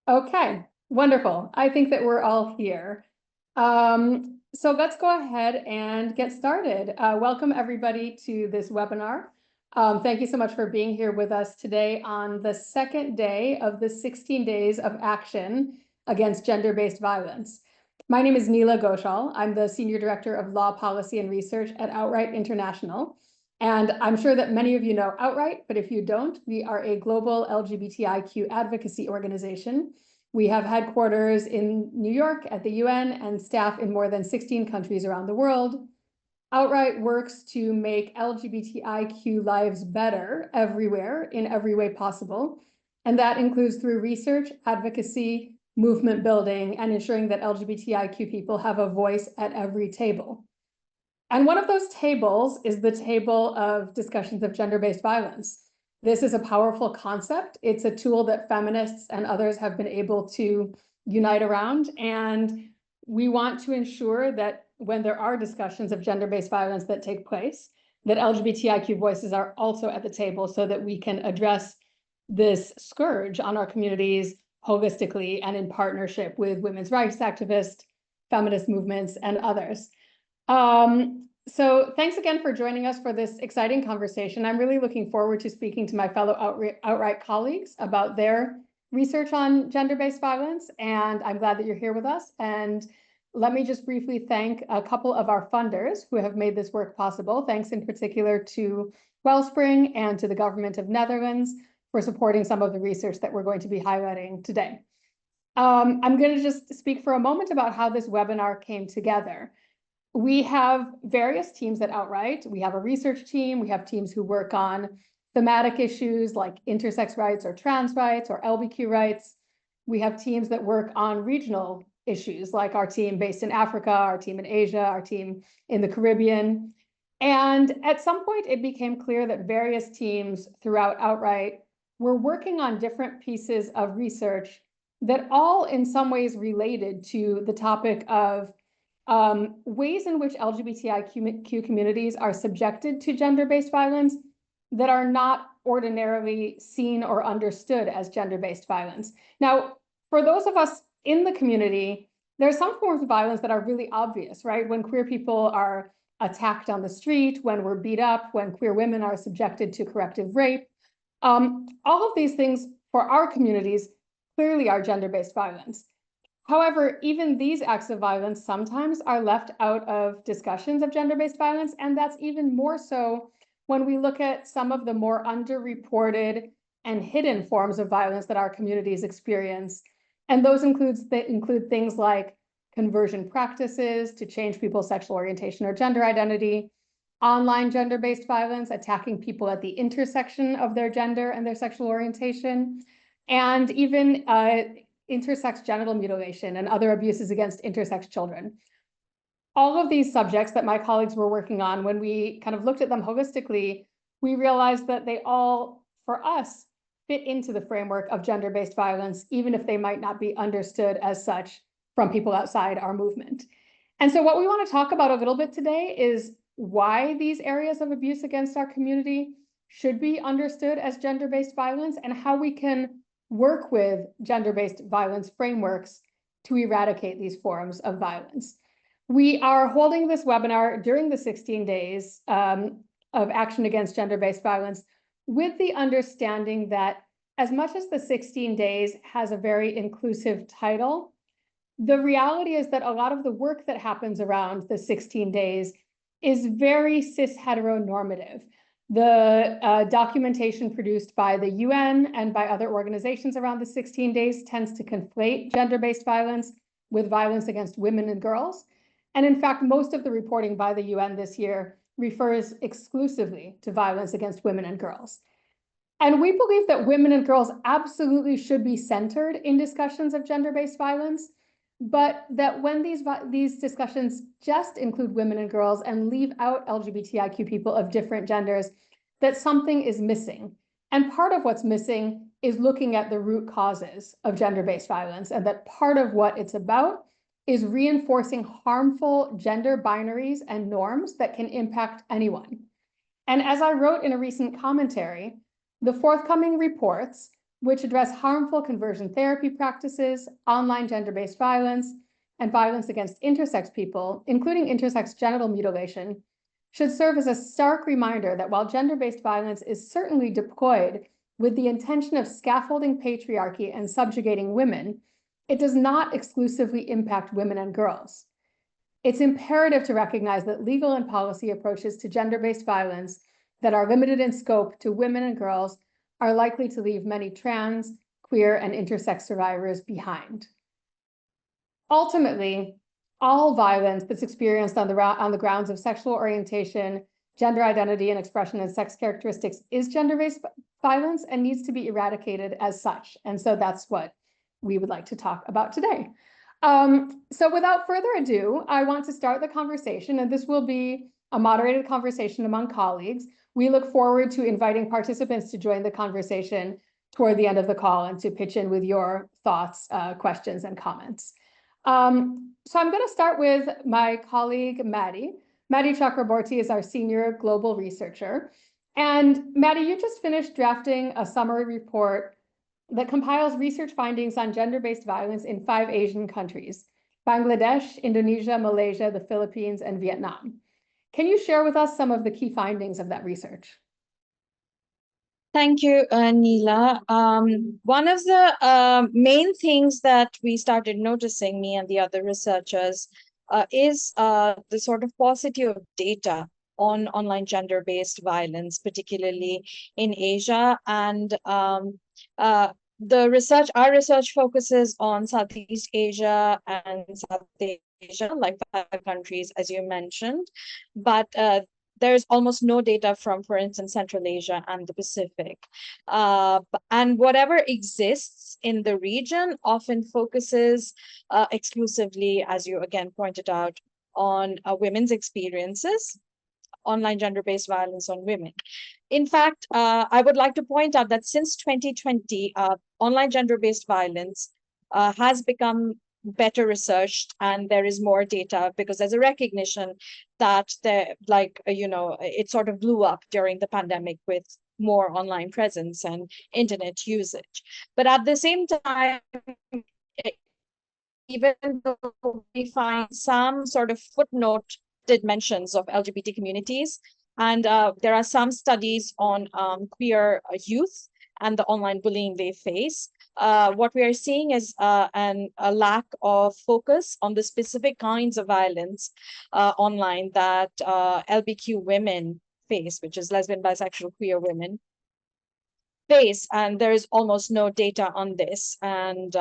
Okay, wonderful. I think that we're all here. So let's go ahead and get started. Welcome everybody to this webinar. Thank you so much for being here with us today on the second day of the 16 days of action against gender-based violence. My name is Neela Ghoshal. I'm the Senior Director of Law Policy and Research at Outright International. And I'm sure that many of you know Outright, but if you don't, we are a global LGBTIQ advocacy organization. We have headquarters in New York at the UN and staff in more than 16 countries around the world. Outright works to make LGBTIQ lives better everywhere in every way possible. And that includes through research, advocacy, movement building, and ensuring that LGBTIQ people have a voice at every table. And one of those tables is the table of discussions of gender-based violence. This is a powerful concept. It's a tool that feminists and others have been able to unite around. And we want to ensure that when there are discussions of gender-based violence that take place, that LGBTIQ voices are also at the table so that we can address this scourge on our communities holistically and in partnership with women's rights activists, feminist movements, and others. So thanks again for joining us for this exciting conversation. I'm really looking forward to speaking to my fellow Outright colleagues about their research on gender-based violence, and I'm glad that you're here with us. And let me just briefly thank a couple of our funders who have made this work possible. Thanks in particular to Wellspring and to the Government of Netherlands for supporting some of the research that we're going to be highlighting today. I'm going to just speak for a moment about how this webinar came together. We have various teams at Outright. We have a research team. We have teams who work on thematic issues like intersex rights or trans rights or LBQ rights. We have teams that work on regional issues like our team based in Africa, our team in Asia, our team in the Caribbean. And at some point, it became clear that various teams throughout Outright were working on different pieces of research that all in some ways related to the topic of ways in which LGBTIQ communities are subjected to gender-based violence that are not ordinarily seen or understood as gender-based violence. Now, for those of us in the community, there are some forms of violence that are really obvious, right? When queer people are attacked on the street, when we're beat up, when queer women are subjected to corrective rape. All of these things for our communities clearly are gender-based violence. However, even these acts of violence sometimes are left out of discussions of gender-based violence, and that's even more so when we look at some of the more underreported and hidden forms of violence that our communities experience. And those include things like conversion practices to change people's sexual orientation or gender identity, online gender-based violence, attacking people at the intersection of their gender and their sexual orientation, and even intersex genital mutilation and other abuses against intersex children. All of these subjects that my colleagues were working on, when we kind of looked at them holistically, we realized that they all, for us, fit into the framework of gender-based violence, even if they might not be understood as such from people outside our movement. And so what we want to talk about a little bit today is why these areas of abuse against our community should be understood as gender-based violence and how we can work with gender-based violence frameworks to eradicate these forms of violence. We are holding this webinar during the 16 days of action against gender-based violence with the understanding that as much as the 16 days has a very inclusive title, the reality is that a lot of the work that happens around the 16 days is very cis-heteronormative. The documentation produced by the UN and by other organizations around the 16 days tends to conflate gender-based violence with violence against women and girls. And in fact, most of the reporting by the UN this year refers exclusively to violence against women and girls. And we believe that women and girls absolutely should be centered in discussions of gender-based violence, but that when these discussions just include women and girls and leave out LGBTIQ people of different genders, that something is missing. And part of what's missing is looking at the root causes of gender-based violence, and that part of what it's about is reinforcing harmful gender binaries and norms that can impact anyone. And as I wrote in a recent commentary, the forthcoming reports which address harmful conversion therapy practices, online gender-based violence, and violence against intersex people, including intersex genital mutilation, should serve as a stark reminder that while gender-based violence is certainly deployed with the intention of scaffolding patriarchy and subjugating women, it does not exclusively impact women and girls. It's imperative to recognize that legal and policy approaches to gender-based violence that are limited in scope to women and girls are likely to leave many trans, queer, and intersex survivors behind. Ultimately, all violence that's experienced on the grounds of sexual orientation, gender identity and expression, and sex characteristics is gender-based violence and needs to be eradicated as such. And so that's what we would like to talk about today. So without further ado, I want to start the conversation, and this will be a moderated conversation among colleagues. We look forward to inviting participants to join the conversation toward the end of the call and to pitch in with your thoughts, questions, and comments. So I'm going to start with my colleague, Madhura Chakraborty is our senior global researcher. And Madhura, you just finished drafting a summary report that compiles research findings on gender-based violence in 5 Asian countries: Bangladesh, Indonesia, Malaysia, the Philippines, and Vietnam. Can you share with us some of the key findings of that research? Thank you, Neela. One of the main things that we started noticing, me and the other researchers, is the sort of paucity of data on online gender-based violence, particularly in Asia. And our research focuses on Southeast Asia and South Asia, like 5 countries, as you mentioned. But there's almost no data from, for instance, Central Asia and the Pacific. And whatever exists in the region often focuses exclusively, as you again pointed out, on women's experiences, online gender-based violence on women. In fact, I would like to point out that since 2020, online gender-based violence has become better researched, and there is more data because there's a recognition that it sort of blew up during the pandemic with more online presence and internet usage. But at the same time, even though we find some sort of footnoted mentions of LGBT communities, and there are some studies on queer youth and the online bullying they face, what we are seeing is a lack of focus on the specific kinds of violence online that LBQ women face, which is lesbian, bisexual, queer women face. And there is almost no data on this. And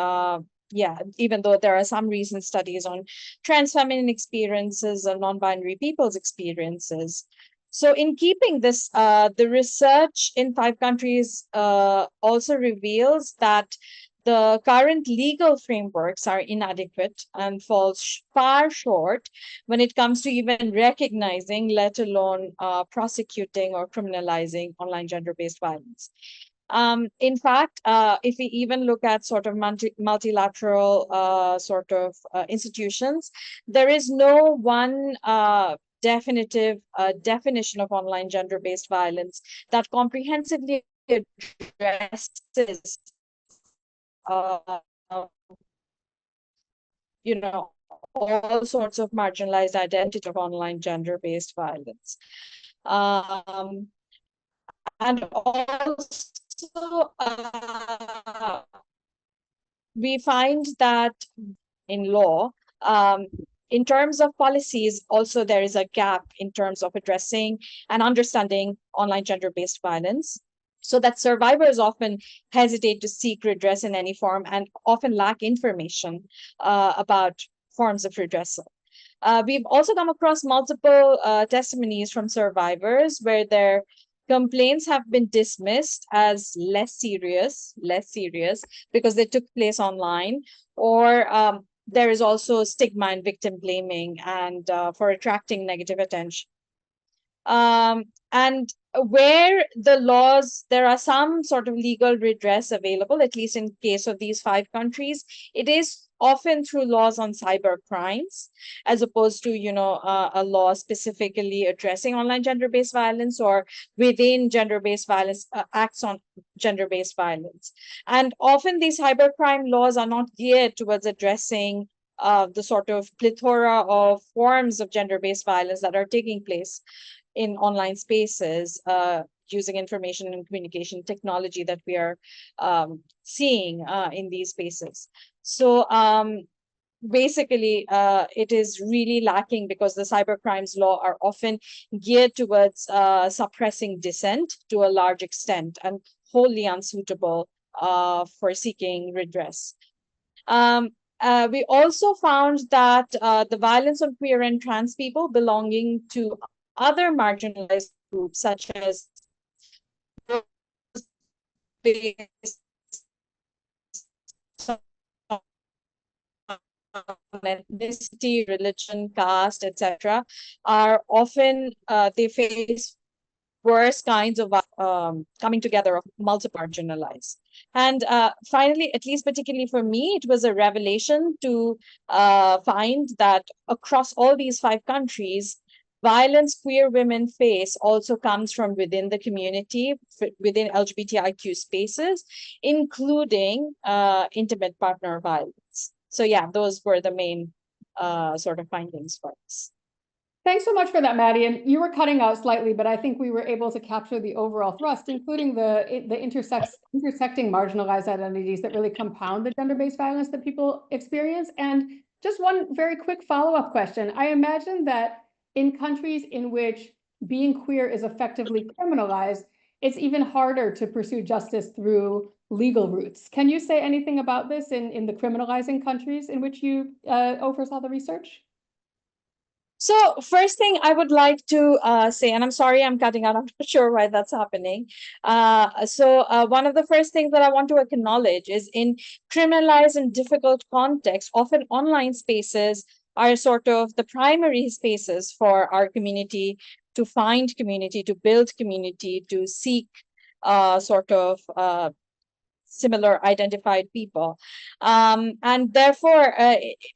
even though there are some recent studies on trans feminine experiences and non-binary people's experiences. So in keeping this, the research in 5 countries also reveals that the current legal frameworks are inadequate and falls far short when it comes to even recognizing, let alone prosecuting or criminalizing online gender-based violence. In fact, if we even look at sort of multilateral institutions, there is no one definitive definition of online gender-based violence that comprehensively addresses all sorts of marginalized identity of online gender-based violence. And also, we find that in law, in terms of policies, also there is a gap in terms of addressing and understanding online gender-based violence, so that survivors often hesitate to seek redress in any form and often lack information about forms of redressal. We've also come across multiple testimonies from survivors where their complaints have been dismissed as less serious because they took place online, or there is also stigma and victim blaming and for attracting negative attention. And where the laws, there are some sort of legal redress available, at least in case of these 5 countries, it is often through laws on cyber crimes, as opposed to, a law specifically addressing online gender-based violence, or within gender-based violence, acts on gender-based violence. And often these cybercrime laws are not geared towards addressing the sort of plethora of forms of gender-based violence that are taking place in online spaces, using information and communication technology that we are seeing in these spaces. So basically, it is really lacking because the cybercrimes law are often geared towards suppressing dissent to a large extent and wholly unsuitable for seeking redress. We also found that the violence on queer and trans people belonging to other marginalized groups, such as ethnicity, religion, caste, etc., are often they face worse kinds of coming together of multiple marginalized. And finally, at least particularly for me, it was a revelation to find that across all these 5 countries, violence queer women face also comes from within the community, within LGBTIQ spaces, including intimate partner violence. So yeah, those were the main sort of findings for us. Thanks so much for that, Maddie. And you were cutting out slightly, but I think we were able to capture the overall thrust, including the intersecting marginalized identities that really compound the gender-based violence that people experience. And just one very quick follow-up question. I imagine that in countries in which being queer is effectively criminalized, it's even harder to pursue justice through legal routes. Can you say anything about this in the criminalizing countries in which you oversaw the research? So first thing I would like to say, and I'm sorry I'm cutting out, I'm not sure why that's happening. One of the first things that I want to acknowledge is in criminalized and difficult contexts, often online spaces are sort of the primary spaces for our community to find community, to build community, to seek sort of similar identified people. And therefore,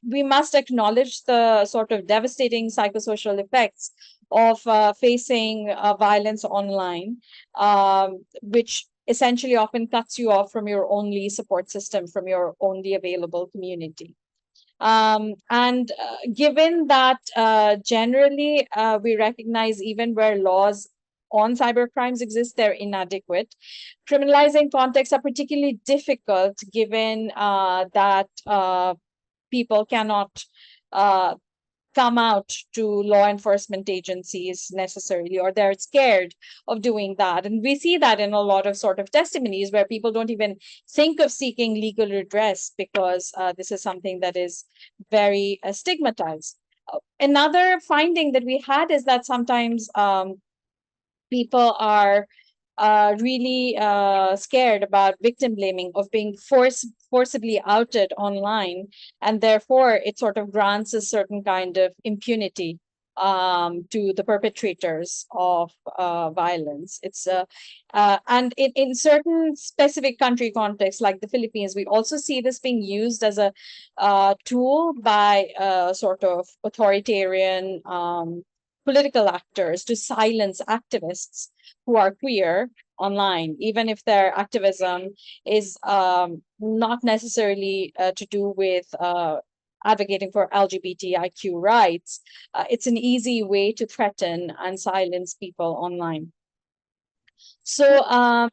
we must acknowledge the sort of devastating psychosocial effects of facing violence online, which essentially often cuts you off from your only support system, from your only available community. And given that generally we recognize even where laws on cybercrimes exist, they're inadequate. Criminalizing contexts are particularly difficult given that people cannot come out to law enforcement agencies necessarily, or they're scared of doing that. And we see that in a lot of sort of testimonies where people don't even think of seeking legal redress because this is something that is very stigmatized. Another finding that we had is that sometimes people are really scared about victim blaming, of being forcibly outed online, and therefore it sort of grants a certain kind of impunity to the perpetrators of violence. It's and in certain specific country contexts, like the Philippines, we also see this being used as a tool by sort of authoritarian political actors to silence activists who are queer online, even if their activism is not necessarily to do with advocating for LGBTIQ rights. It's an easy way to threaten and silence people online. So I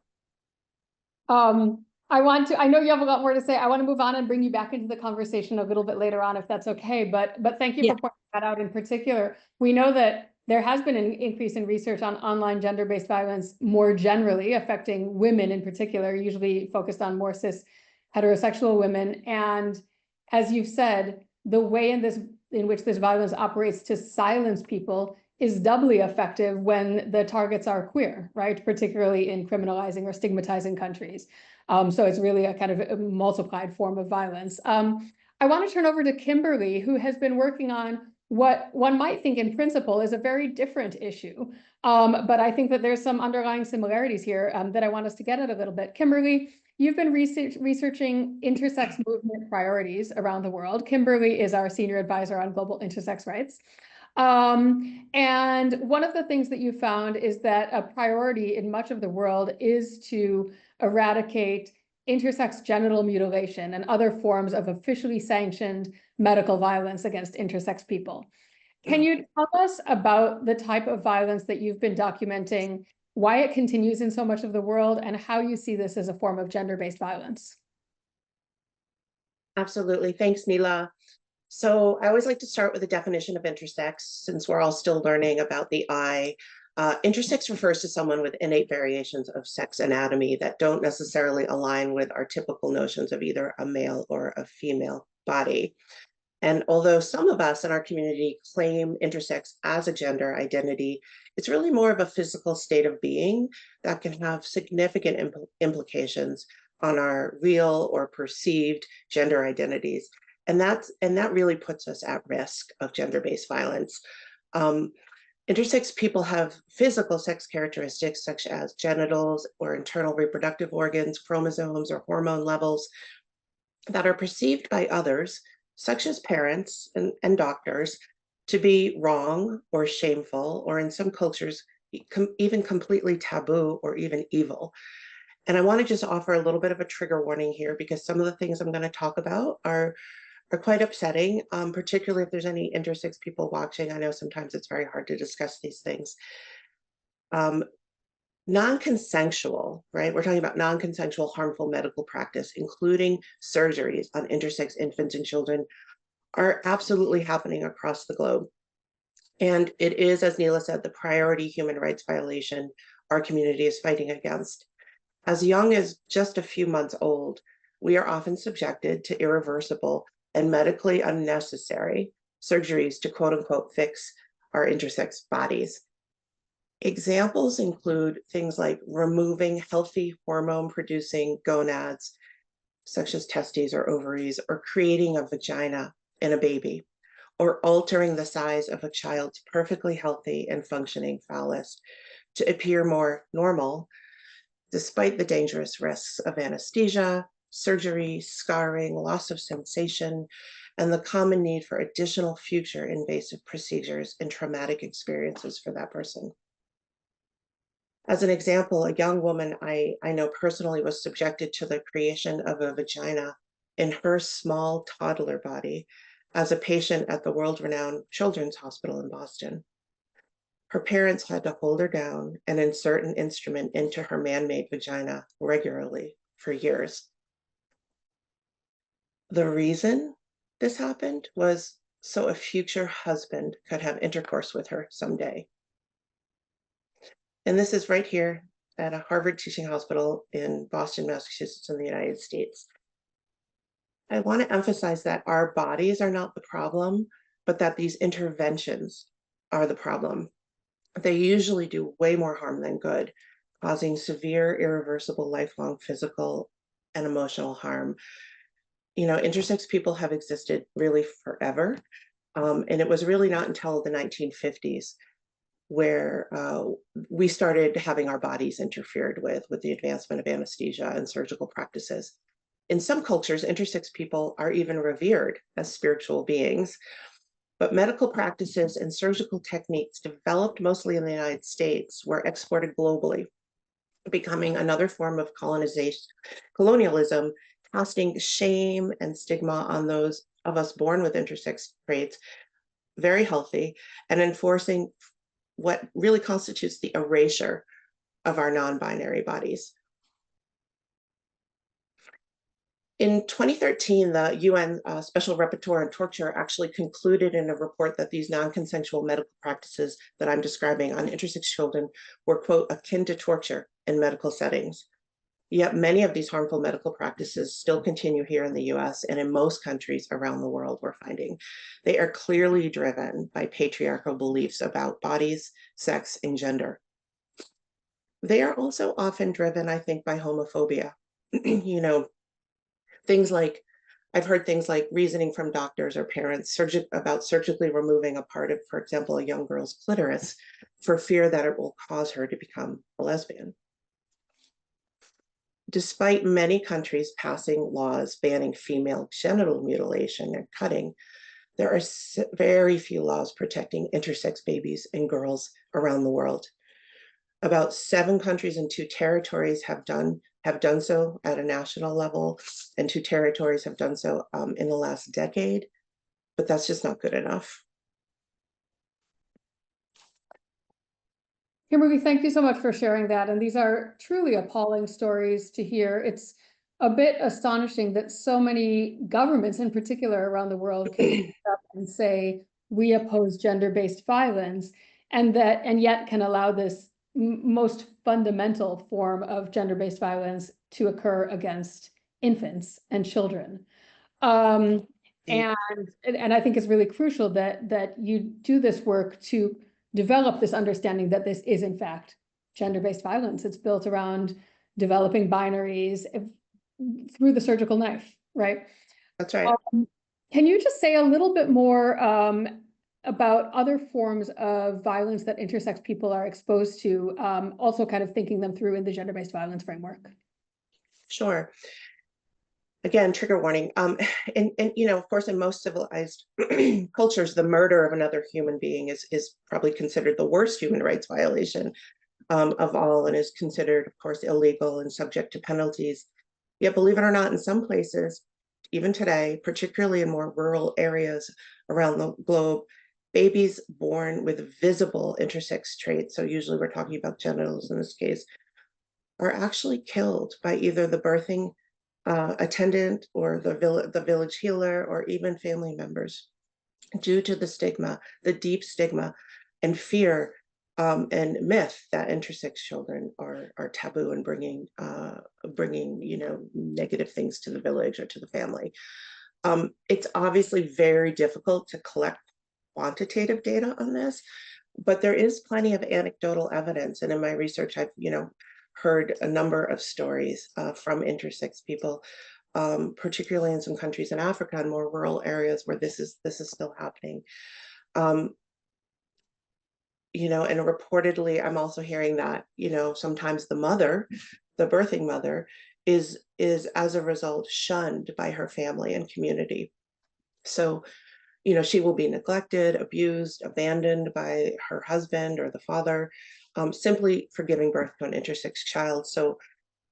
know you have a lot more to say. I want to move on and bring you back into the conversation a little bit later on, if that's okay. But thank you for pointing that out in particular. We know that there has been an increase in research on online gender-based violence more generally, affecting women in particular, usually focused on more cis heterosexual women. And as you've said, the way in which this violence operates to silence people is doubly effective when the targets are queer, right? Particularly in criminalizing or stigmatizing countries. So it's really a kind of a multiplied form of violence. I want to turn over to Kimberly, who has been working on what one might think in principle is a very different issue. But I think that there's some underlying similarities here that I want us to get at a little bit. Kimberly, you've been researching intersex movement priorities around the world. Kimberly is our senior advisor on global intersex rights. And one of the things that you found is that a priority in much of the world is to eradicate intersex genital mutilation and other forms of officially sanctioned medical violence against intersex people. Can you tell us about the type of violence that you've been documenting, why it continues in so much of the world, and how you see this as a form of gender-based violence? Absolutely. Thanks, Neela. So I always like to start with a definition of intersex, since we're all still learning about the I. Intersex refers to someone with innate variations of sex anatomy that don't necessarily align with our typical notions of either a male or a female body. And although some of us in our community claim intersex as a gender identity, it's really more of a physical state of being that can have significant implications on our real or perceived gender identities. And that really puts us at risk of gender-based violence. Intersex people have physical sex characteristics such as genitals or internal reproductive organs, chromosomes, or hormone levels that are perceived by others, such as parents and doctors, to be wrong or shameful, or in some cultures, even completely taboo or even evil. And I want to just offer a little bit of a trigger warning here, because some of the things I'm going to talk about are quite upsetting, particularly if there's any intersex people watching. I know sometimes it's very hard to discuss these things. Non-consensual, right? We're talking about non-consensual harmful medical practice, including surgeries on intersex infants and children, are absolutely happening across the globe. And it is, as Neela said, the priority human rights violation our community is fighting against. As young as just a few months old, we are often subjected to irreversible and medically unnecessary surgeries to quote unquote fix our intersex bodies. Examples include things like removing healthy hormone-producing gonads, such as testes or ovaries, or creating a vagina in a baby, or altering the size of a child's perfectly healthy and functioning phallus to appear more normal, despite the dangerous risks of anesthesia, surgery, scarring, loss of sensation, and the common need for additional future invasive procedures and traumatic experiences for that person. As an example, a young woman I know personally was subjected to the creation of a vagina in her small toddler body as a patient at the world-renowned Children's Hospital in Boston. Her parents had to hold her down and insert an instrument into her man-made vagina regularly for years. The reason this happened was so a future husband could have intercourse with her someday. And this is right here at a Harvard teaching hospital in Boston, Massachusetts, in the United States. I want to emphasize that our bodies are not the problem, but that these interventions are the problem. They usually do way more harm than good, causing severe, irreversible, lifelong physical and emotional harm. You know, intersex people have existed really forever. And it was really not until the 1950s where we started having our bodies interfered with the advancement of anesthesia and surgical practices. In some cultures, intersex people are even revered as spiritual beings, but medical practices and surgical techniques developed mostly in the United States were exported globally, becoming another form of colonialism, casting shame and stigma on those of us born with intersex traits, very healthy, and enforcing what really constitutes the erasure of our non-binary bodies. In 2013, the UN Special Rapporteur on Torture actually concluded in a report that these non-consensual medical practices that I'm describing on intersex children were, quote, akin to torture in medical settings. Yet many of these harmful medical practices still continue here in the US and in most countries around the world, we're finding. They are clearly driven by patriarchal beliefs about bodies, sex, and gender. They are also often driven, I think, by homophobia. You know, things like I've heard things like reasoning from doctors or parents about surgically removing a part of, for example, a young girl's clitoris for fear that it will cause her to become a lesbian. Despite many countries passing laws banning female genital mutilation and cutting, there are very few laws protecting intersex babies and girls around the world. About 7 countries and 2 territories have done so at a national level, and 2 territories have done so in the last decade, but that's just not good enough. Kimberly, thank you so much for sharing that. And these are truly appalling stories to hear. It's a bit astonishing that so many governments in particular around the world can stand up and say, we oppose gender-based violence, and yet can allow this most fundamental form of gender-based violence to occur against infants and children. And I think it's really crucial that you do this work to develop this understanding that this is in fact gender-based violence. It's built around developing binaries through the surgical knife, right? That's right. Can you just say a little bit more about other forms of violence that intersex people are exposed to, also kind of thinking them through in the gender-based violence framework? Sure. Again, trigger warning. And of course, in most civilized cultures, the murder of another human being is probably considered the worst human rights violation of all, and is considered, of course, illegal and subject to penalties. Yet, believe it or not, in some places, even today, particularly in more rural areas around the globe, babies born with visible intersex traits, so usually we're talking about genitals in this case, are actually killed by either the birthing attendant or the village healer or even family members due to the stigma, the deep stigma and fear and myth that intersex children are taboo and bringing negative things to the village or to the family. It's obviously very difficult to collect quantitative data on this, but there is plenty of anecdotal evidence. And in my research, I've heard a number of stories from intersex people, particularly in some countries in Africa and more rural areas where this is still happening. And reportedly, I'm also hearing that sometimes the birthing mother, is as a result shunned by her family and community. So she will be neglected, abused, abandoned by her husband or the father, simply for giving birth to an intersex child. So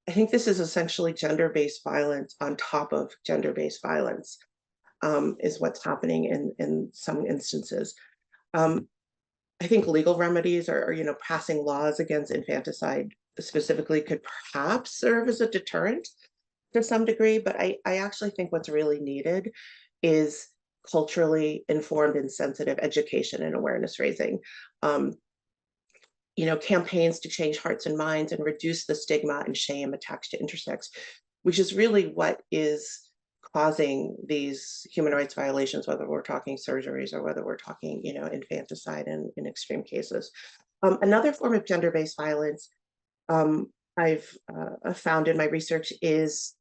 I think this is essentially gender-based violence on top of gender-based violence, is what's happening in some instances. I think legal remedies or passing laws against infanticide specifically could perhaps serve as a deterrent to some degree, but I actually think what's really needed is culturally informed and sensitive education and awareness raising. Campaigns to change hearts and minds and reduce the stigma and shame attached to intersex, which is really what is causing these human rights violations, whether we're talking surgeries or whether we're talking, infanticide in extreme cases. Another form of gender-based violence I've found in my research is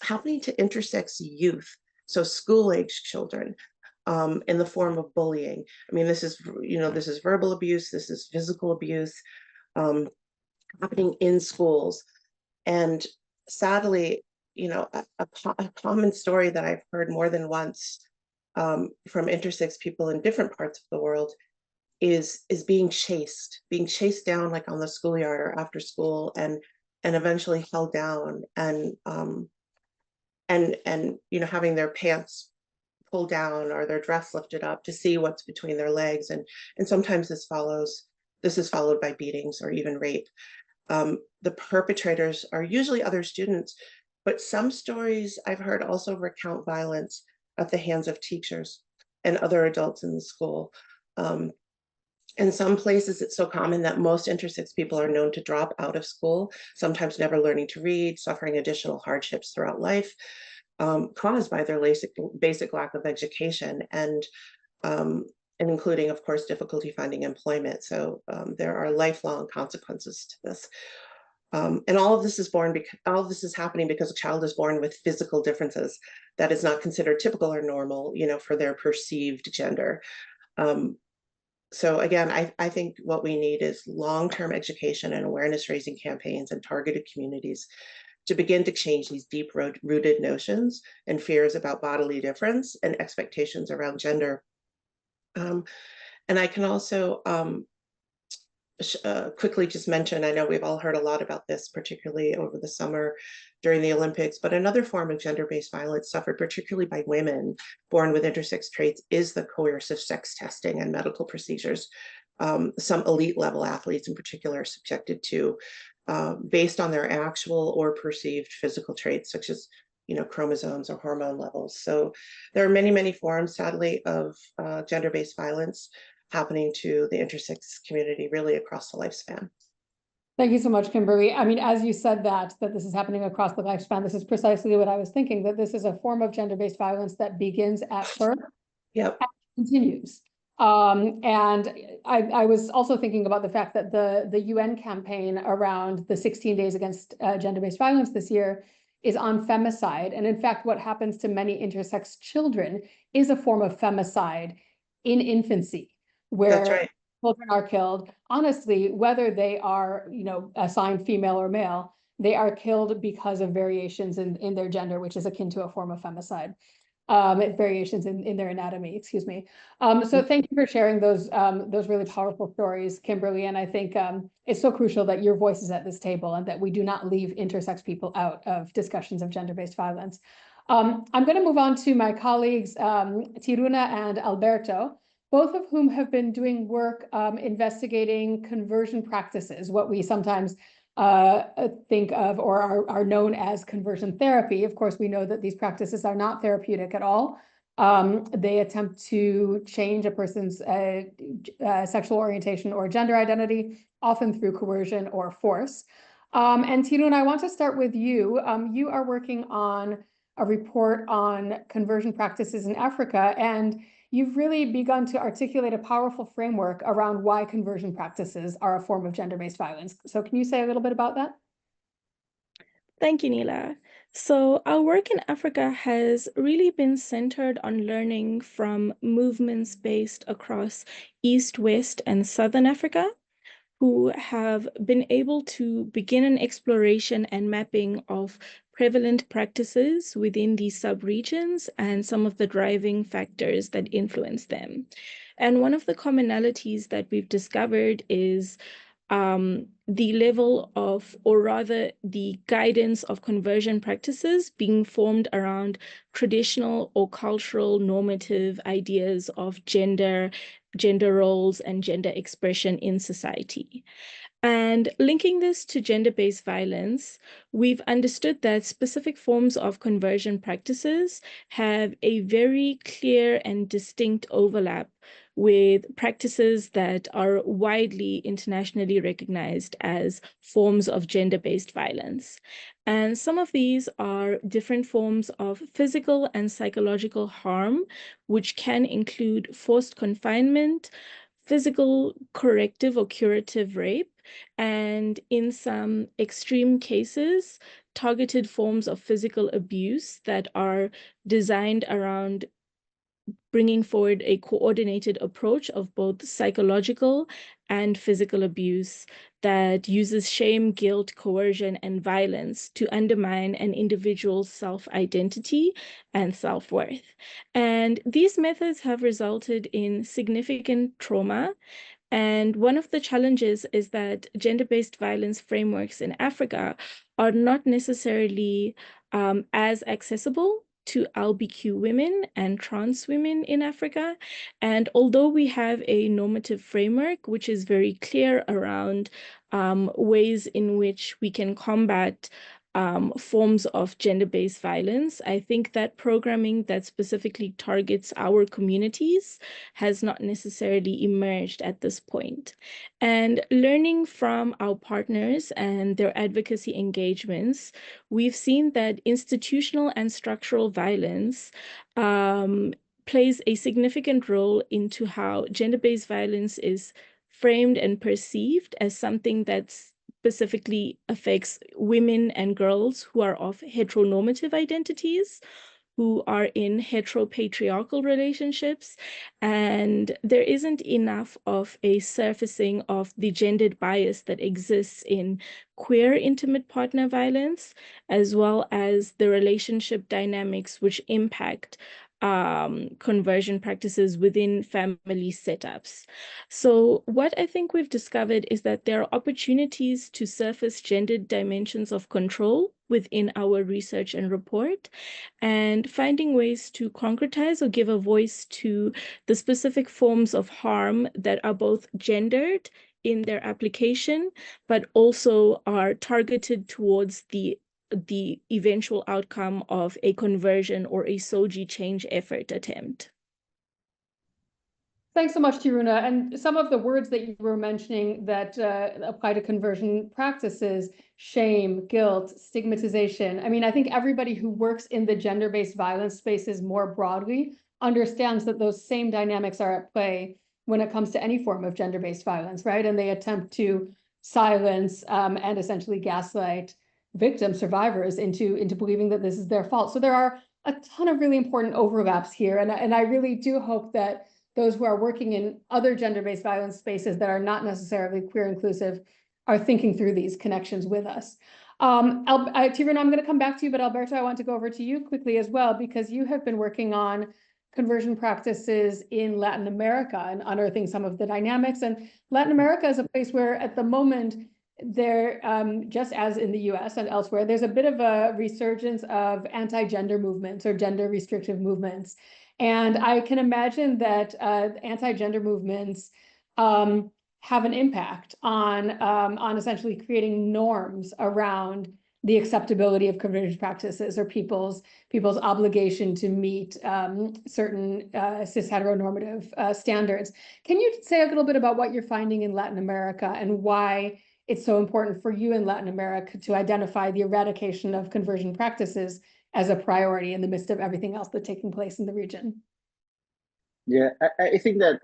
happening to intersex youth, so school-age children, in the form of bullying. I mean, this is verbal abuse, this is physical abuse happening in schools. And sadly, a common story that I've heard more than once from intersex people in different parts of the world is being chased down, like on the schoolyard or after school, and eventually held down and having their pants pulled down or their dress lifted up to see what's between their legs, and sometimes this is followed by beatings or even rape. The perpetrators are usually other students, but some stories I've heard also recount violence at the hands of teachers and other adults in the school. In some places, it's so common that most intersex people are known to drop out of school, sometimes never learning to read, suffering additional hardships throughout life, caused by their basic lack of education, and including, of course, difficulty finding employment. So there are lifelong consequences to this. And all of this is happening because a child is born with physical differences that is not considered typical or normal, for their perceived gender. So again, I think what we need is long-term education and awareness raising campaigns and targeted communities to begin to change these deep-rooted notions and fears about bodily difference and expectations around gender. And I can also quickly just mention, I know we've all heard a lot about this, particularly over the summer during the Olympics, but another form of gender-based violence suffered particularly by women born with intersex traits is the coercive sex testing and medical procedures. Some elite level athletes in particular are subjected to based on their actual or perceived physical traits, such as chromosomes or hormone levels. So there are many, many forms, sadly, of gender-based violence happening to the intersex community really across the lifespan. Thank you so much, Kimberly. I mean, as you said that this is happening across the lifespan, this is precisely what I was thinking, that this is a form of gender-based violence that begins at birth. Yep. And continues. And I was also thinking about the fact that the UN campaign around the 16 days against gender-based violence this year is on femicide. And in fact, what happens to many intersex children is a form of femicide in infancy, where That's right. children are killed. Honestly, whether they are, assigned female or male, they are killed because of variations in their gender, which is akin to a form of femicide. Variations in their anatomy, excuse me. So thank you for sharing those really powerful stories, Kimberly. And I think it's so crucial that your voice is at this table and that we do not leave intersex people out of discussions of gender-based violence. I'm going to move on to my colleagues, Thiruna and Alberto, both of whom have been doing work investigating conversion practices, what we sometimes think of or are known as conversion therapy. Of course, we know that these practices are not therapeutic at all. They attempt to change a person's sexual orientation or gender identity, often through coercion or force. And Thiruna, I want to start with you. You are working on a report on conversion practices in Africa, and you've really begun to articulate a powerful framework around why conversion practices are a form of gender-based violence. So can you say a little bit about that? Thank you, Neela. So our work in Africa has really been centered on learning from movements based across East, West, and Southern Africa, who have been able to begin an exploration and mapping of prevalent practices within these subregions and some of the driving factors that influence them. And one of the commonalities that we've discovered is the level of, or rather the guidance of conversion practices being formed around traditional or cultural normative ideas of gender roles, and gender expression in society. And linking this to gender-based violence, we've understood that specific forms of conversion practices have a very clear and distinct overlap with practices that are widely internationally recognized as forms of gender-based violence. And some of these are different forms of physical and psychological harm, which can include forced confinement, physical corrective or curative rape, and in some extreme cases, targeted forms of physical abuse that are designed around bringing forward a coordinated approach of both psychological and physical abuse that uses shame, guilt, coercion, and violence to undermine an individual's self-identity and self-worth. And these methods have resulted in significant trauma. And one of the challenges is that gender-based violence frameworks in Africa are not necessarily as accessible to LBQ women and trans women in Africa. And although we have a normative framework, which is very clear around ways in which we can combat forms of gender-based violence, I think that programming that specifically targets our communities has not necessarily emerged at this point. And learning from our partners and their advocacy engagements, we've seen that institutional and structural violence plays a significant role into how gender-based violence is framed and perceived as something that's specifically affects women and girls who are of heteronormative identities, who are in heteropatriarchal relationships, and there isn't enough of a surfacing of the gendered bias that exists in queer intimate partner violence, as well as the relationship dynamics which impact conversion practices within family setups. So what I think we've discovered is that there are opportunities to surface gendered dimensions of control within our research and report, and finding ways to concretize or give a voice to the specific forms of harm that are both gendered in their application, but also are targeted towards the eventual outcome of a conversion or a SOGI change effort attempt. Thanks so much, Thiruna. And some of the words that you were mentioning that apply to conversion practices, shame, guilt, stigmatization. I mean, I think everybody who works in the gender-based violence spaces more broadly understands that those same dynamics are at play when it comes to any form of gender-based violence, right? And they attempt to silence and essentially gaslight victims, survivors into believing that this is their fault. So there are a ton of really important overlaps here. And I really do hope that those who are working in other gender-based violence spaces that are not necessarily queer inclusive are thinking through these connections with us. Thiruna, I'm going to come back to you, but Alberto, I want to go over to you quickly as well, because you have been working on conversion practices in Latin America and unearthing some of the dynamics. And Latin America is a place where at the moment, there, just as in the US and elsewhere, there's a bit of a resurgence of anti-gender movements or gender restrictive movements. And I can imagine that anti-gender movements have an impact on essentially creating norms around the acceptability of conversion practices or people's obligation to meet certain cis heteronormative standards. Can you say a little bit about what you're finding in Latin America and why it's so important for you in Latin America to identify the eradication of conversion practices as a priority in the midst of everything else that's taking place in the region? Yeah, I think that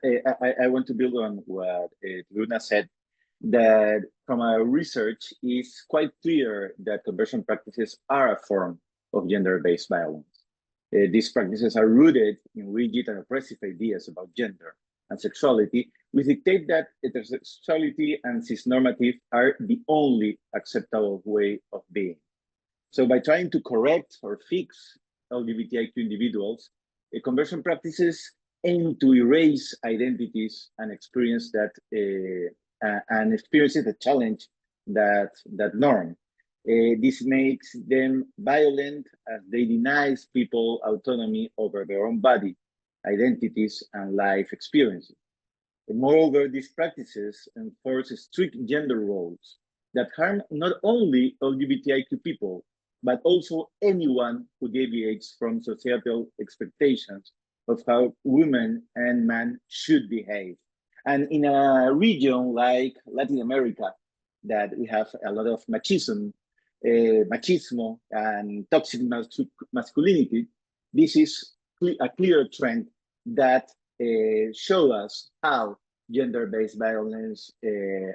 I want to build on what Thiruna said, that from our research, it's quite clear that conversion practices are a form of gender-based violence. These practices are rooted in rigid and oppressive ideas about gender and sexuality, which dictate that heterosexuality and cisnormative are the only acceptable way of being. So by trying to correct or fix LGBTIQ individuals, conversion practices aim to erase identities and experience that and experiences that challenge that norm. This makes them violent as they denies people autonomy over their own body, identities, and life experiences. And moreover, these practices enforce strict gender roles that harm not only LGBTIQ people, but also anyone who deviates from societal expectations of how women and men should behave. And in a region like Latin America, that we have a lot of machismo and toxic masculinity, this is a clear trend that show us how gender-based violence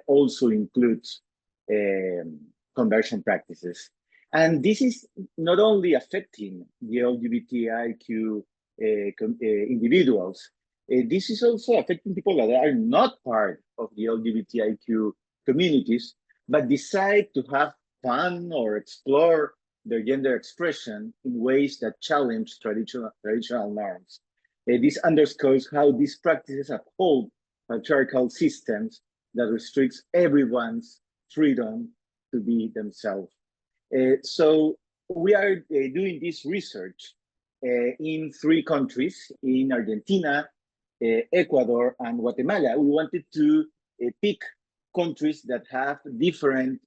also includes conversion practices. And this is not only affecting the LGBTIQ individuals, this is also affecting people that are not part of the LGBTIQ communities, but decide to have fun or explore their gender expression in ways that challenge traditional norms. This underscores how these practices uphold patriarchal systems that restricts everyone's freedom to be themselves. So we are doing this research in 3 countries, in Argentina, Ecuador, and Guatemala. We wanted to pick countries that have different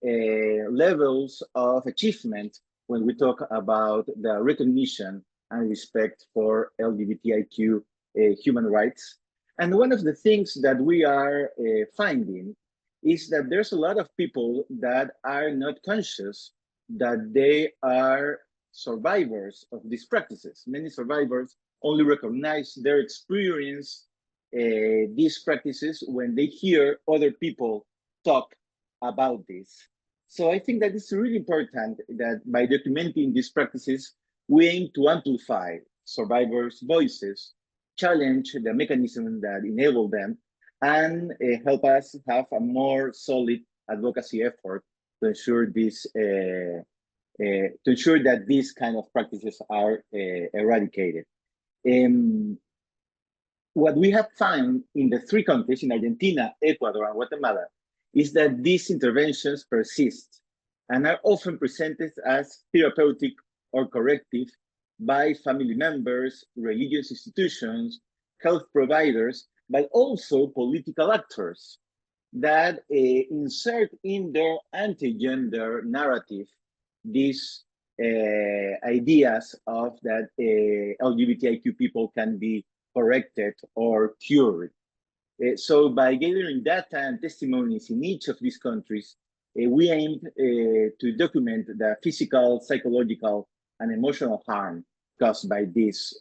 levels of achievement when we talk about the recognition and respect for LGBTIQ human rights. And one of the things that we are finding is that there's a lot of people that are not conscious that they are survivors of these practices. Many survivors only recognize their experience these practices when they hear other people talk about this. So I think that it's really important that by documenting these practices, we aim to amplify survivors' voices, challenge the mechanisms that enable them, and help us have a more solid advocacy effort to ensure that these kind of practices are eradicated. What we have found in the three countries, in Argentina, Ecuador, and Guatemala, is that these interventions persist and are often presented as therapeutic or corrective by family members, religious institutions, health providers, but also political actors that insert in their anti-gender narrative these ideas of that LGBTIQ people can be corrected or cured. So by gathering data and testimonies in each of these countries, we aim to document the physical, psychological, and emotional harm caused by these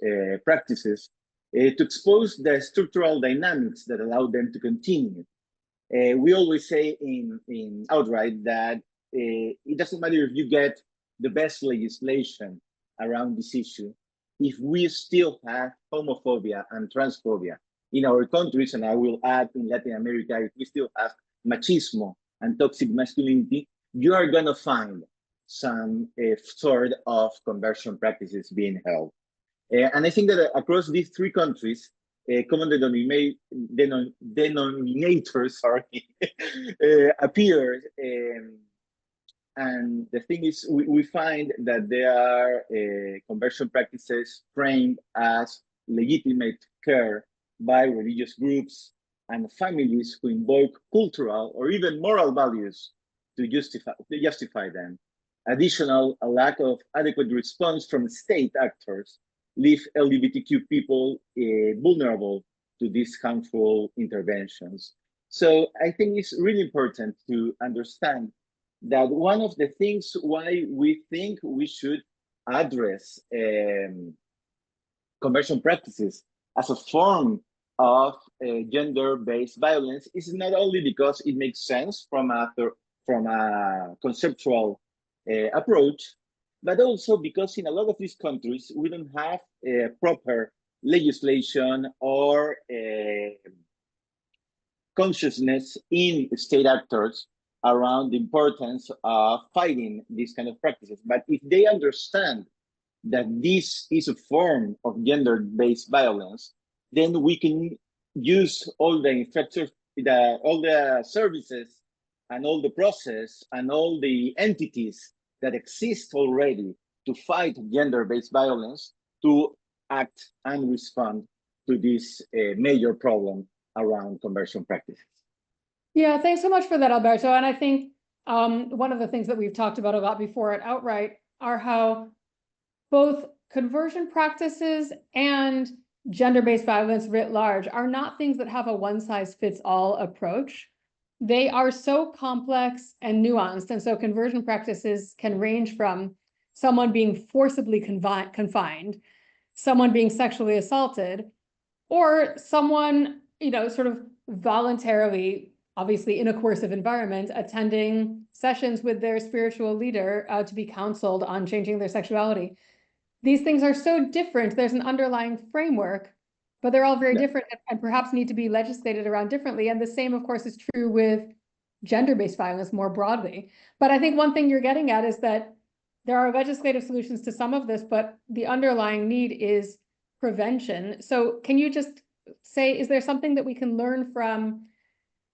practices to expose the structural dynamics that allow them to continue. We always say in Outright that it doesn't matter if you get the best legislation around this issue, if we still have homophobia and transphobia in our countries, and I will add in Latin America, if we still have machismo and toxic masculinity, you are going to find some sort of conversion practices being held. And I think that across these three countries, common denominators appear. And the thing is, we find that there are conversion practices framed as legitimate care by religious groups and families who invoke cultural or even moral values to justify them. Additional, a lack of adequate response from state actors leave LGBTQ people vulnerable to these harmful interventions. So I think it's really important to understand that one of the things why we think we should address conversion practices as a form of gender-based violence is not only because it makes sense from a conceptual approach, but also because in a lot of these countries, we don't have proper legislation or consciousness in state actors around the importance of fighting these kind of practices. But if they understand that this is a form of gender-based violence, then we can use all the infrastructure, all the services, and all the process, and all the entities that exist already to fight gender-based violence to act and respond to this major problem around conversion practices. Yeah, thanks so much for that, Alberto. And I think one of the things that we've talked about a lot before at Outright are how both conversion practices and gender-based violence writ large are not things that have a one-size-fits-all approach. They are so complex and nuanced. And so conversion practices can range from someone being forcibly confined, someone being sexually assaulted, or someone, sort of voluntarily, obviously in a coercive environment, attending sessions with their spiritual leader to be counseled on changing their sexuality. These things are so different. There's an underlying framework, but they're all very different and perhaps need to be legislated around differently. And the same, of course, is true with gender-based violence more broadly. But I think one thing you're getting at is that there are legislative solutions to some of this, but the underlying need is prevention. So can you just say, is there something that we can learn from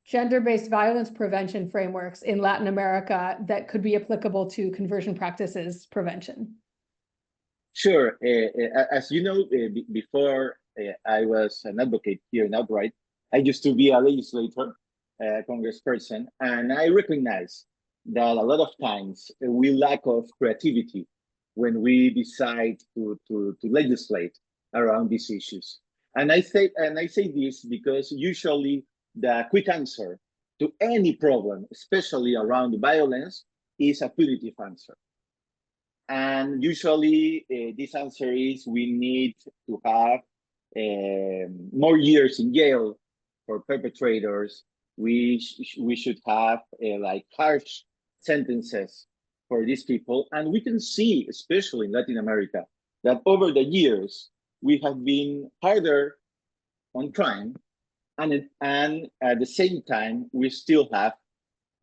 gender-based violence prevention frameworks in Latin America that could be applicable to conversion practices prevention? Sure. As you know, before I was an advocate here in Outright, I used to be a legislator, a congressperson, and I recognize that a lot of times we lack of creativity when we decide to legislate around these issues. And I say this because usually the quick answer to any problem, especially around violence, is a punitive answer. And usually this answer is we need to have more years in jail for perpetrators. we should have like harsh sentences for these people. And we can see, especially in Latin America, that over the years, we have been harder on crime, and at the same time, we still have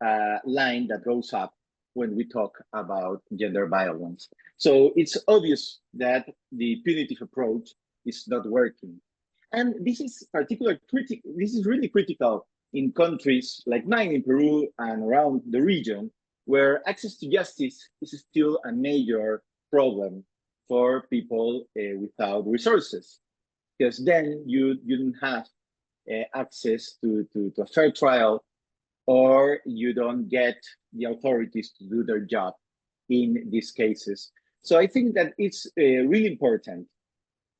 a line that goes up when we talk about gender violence. So it's obvious that the punitive approach is not working. And this is really critical in countries like mine in Peru and around the region, where access to justice is still a major problem for people without resources. Because then you don't have access to a fair trial, or you don't get the authorities to do their job in these cases. So I think that it's really important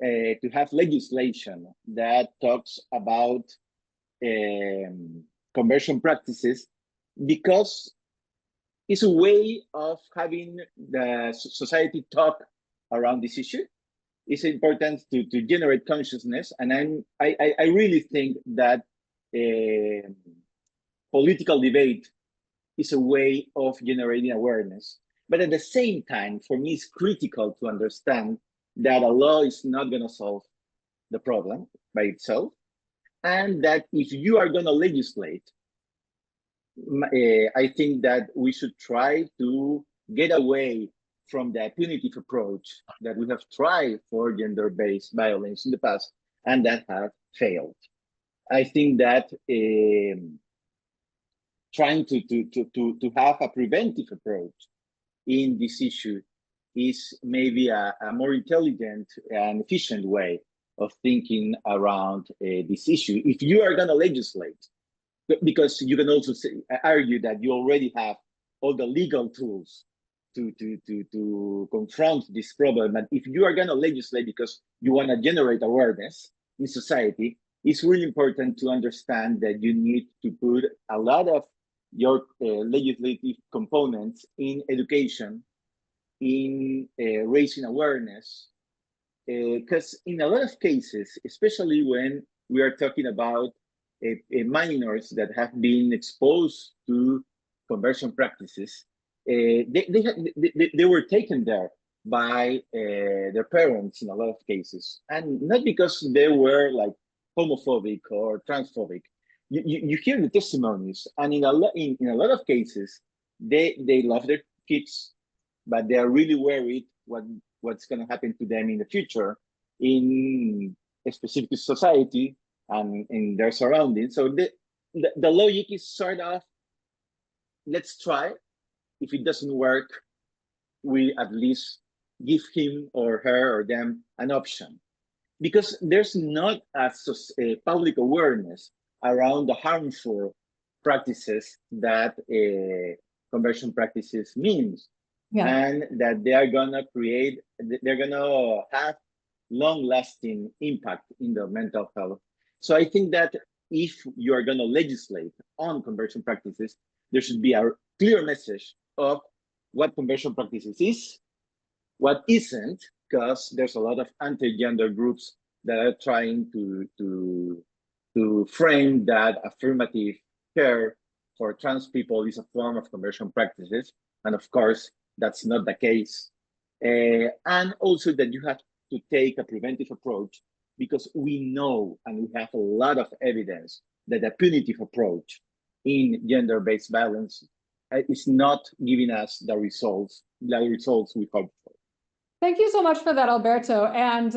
to have legislation that talks about conversion practices, because it's a way of having the society talk around this issue. It's important to generate consciousness, and I really think that political debate is a way of generating awareness. But at the same time, for me, it's critical to understand that a law is not going to solve the problem by itself, and that if you are going to legislate, I think that we should try to get away from the punitive approach that we have tried for gender-based violence in the past and that have failed. I think that trying to have a preventive approach in this issue is maybe a more intelligent and efficient way of thinking around this issue. If you are going to legislate, because you can also argue that you already have all the legal tools to confront this problem. But if you are going to legislate because you want to generate awareness in society, it's really important to understand that you need to put a lot of your legislative components in education, in raising awareness, because in a lot of cases, especially when we are talking about minors that have been exposed to conversion practices, they were taken there by their parents in a lot of cases, and not because they were like homophobic or transphobic. You hear the testimonies, and in a lot of cases, they love their kids, but they are really worried what's going to happen to them in the future in a specific society and in their surroundings. So the logic is sort of, let's try. If it doesn't work, we at least give him or her or them an option. Because there's not a public awareness around the harmful practices that conversion practices means. Yeah. And that they are gonna create, they're gonna have long-lasting impact in their mental health. So I think that if you are gonna legislate on conversion practices, there should be a clear message of what conversion practices is, what isn't, because there's a lot of anti-gender groups that are trying to frame that affirmative care for trans people is a form of conversion practices. And of course, that's not the case. And also that you have to take a preventive approach, because we know and we have a lot of evidence that a punitive approach in gender-based violence is not giving us the results we hope for. Thank you so much for that, Alberto. And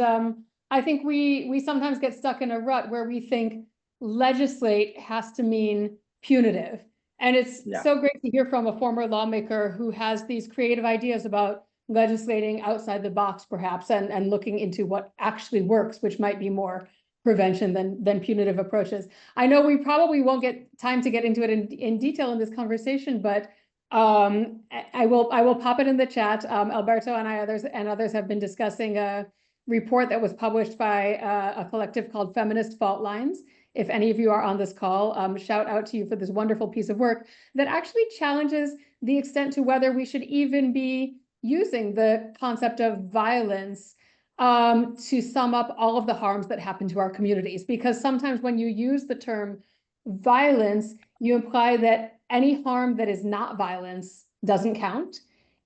I think we sometimes get stuck in a rut where we think legislate has to mean punitive. And it's so great to hear from a former lawmaker who has these creative ideas about legislating outside the box, perhaps, and looking into what actually works, which might be more prevention than punitive approaches. I know we probably won't get time to get into it in detail in this conversation, but I will pop it in the chat. Alberto and others have been discussing a report that was published by a collective called Feminist Fault Lines. If any of you are on this call, shout out to you for this wonderful piece of work that actually challenges the extent to whether we should even be using the concept of violence to sum up all of the harms that happen to our communities. Because sometimes when you use the term violence, you imply that any harm that is not violence doesn't count.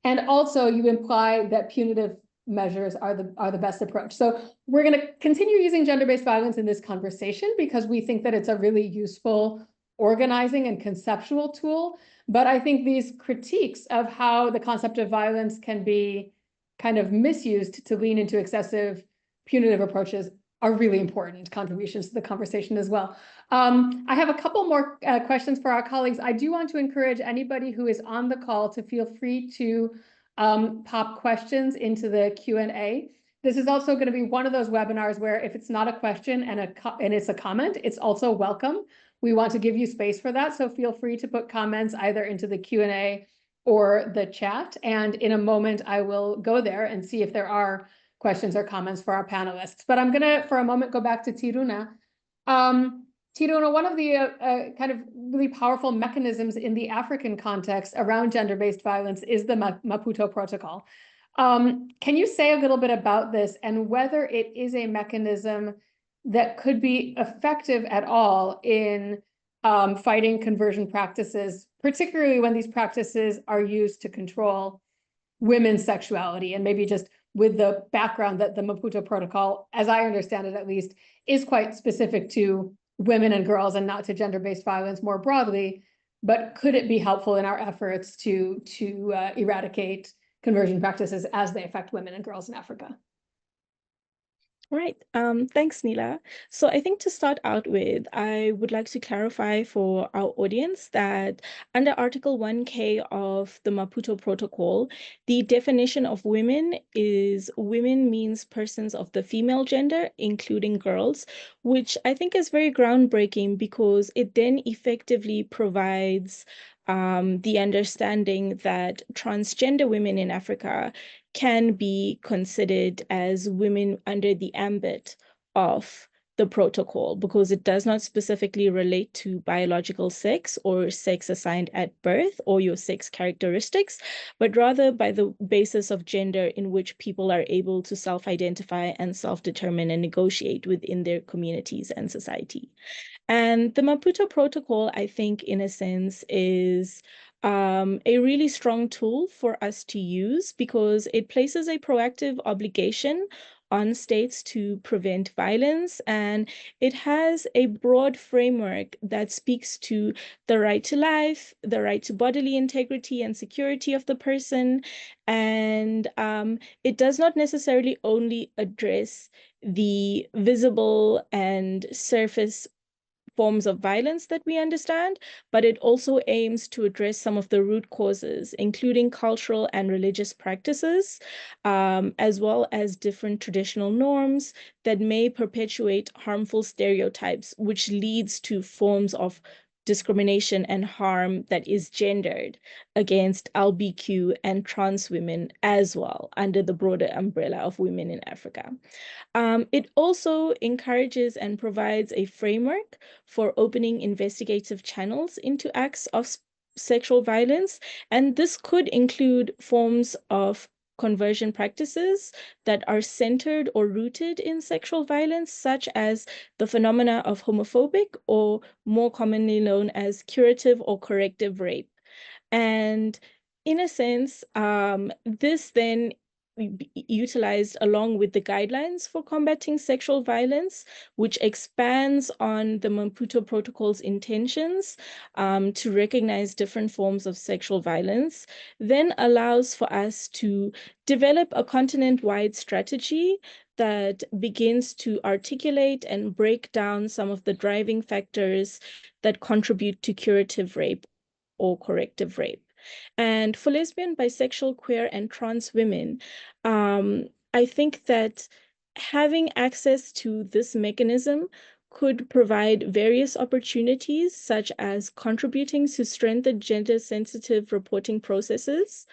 And also you imply that punitive measures are the best approach. So we're going to continue using gender-based violence in this conversation because we think that it's a really useful organizing and conceptual tool. But I think these critiques of how the concept of violence can be kind of misused to lean into excessive punitive approaches are really important contributions to the conversation as well. I have a couple more questions for our colleagues. I do want to encourage anybody who is on the call to feel free to pop questions into the Q&A. This is also going to be one of those webinars where if it's not a question and it's a comment, it's also welcome. We want to give you space for that, so feel free to put comments either into the Q&A or the chat. And in a moment, I will go there and see if there are questions or comments for our panelists. But I'm going to, for a moment, go back to Thiruna. Thiruna, one of the kind of really powerful mechanisms in the African context around gender-based violence is the Maputo Protocol. Can you say a little bit about this and whether it is a mechanism that could be effective at all in fighting conversion practices, particularly when these practices are used to control women's sexuality, and maybe just with the background that the Maputo Protocol, as I understand it at least, is quite specific to women and girls and not to gender-based violence more broadly, but could it be helpful in our efforts to eradicate conversion practices as they affect women and girls in Africa? Right. Thanks, Neela. So I think to start out with, I would like to clarify for our audience that under Article 1K of the Maputo Protocol, the definition of women is women means persons of the female gender, including girls, which I think is very groundbreaking because it then effectively provides the understanding that transgender women in Africa can be considered as women under the ambit of the protocol because it does not specifically relate to biological sex or sex assigned at birth or your sex characteristics, but rather by the basis of gender in which people are able to self-identify and self-determine and negotiate within their communities and society. And the Maputo Protocol, I think, in a sense, is a really strong tool for us to use because it places a proactive obligation on states to prevent violence, and it has a broad framework that speaks to the right to life, the right to bodily integrity and security of the person, and it does not necessarily only address the visible and surface forms of violence that we understand, but it also aims to address some of the root causes, including cultural and religious practices, as well as different traditional norms that may perpetuate harmful stereotypes, which leads to forms of discrimination and harm that is gendered against LBQ and trans women as well, under the broader umbrella of women in Africa. It also encourages and provides a framework for opening investigative channels into acts of sexual violence, and this could include forms of conversion practices that are centered or rooted in sexual violence, such as the phenomena of homophobic or more commonly known as curative or corrective rape. And in a sense, this then utilized along with the guidelines for combating sexual violence, which expands on the Maputo Protocol's intentions to recognize different forms of sexual violence, then allows for us to develop a continent-wide strategy that begins to articulate and break down some of the driving factors that contribute to curative rape or corrective rape. And for lesbian, bisexual, queer, and trans women, I think that having access to this mechanism could provide various opportunities, such as contributing to strengthen gender-sensitive reporting processes,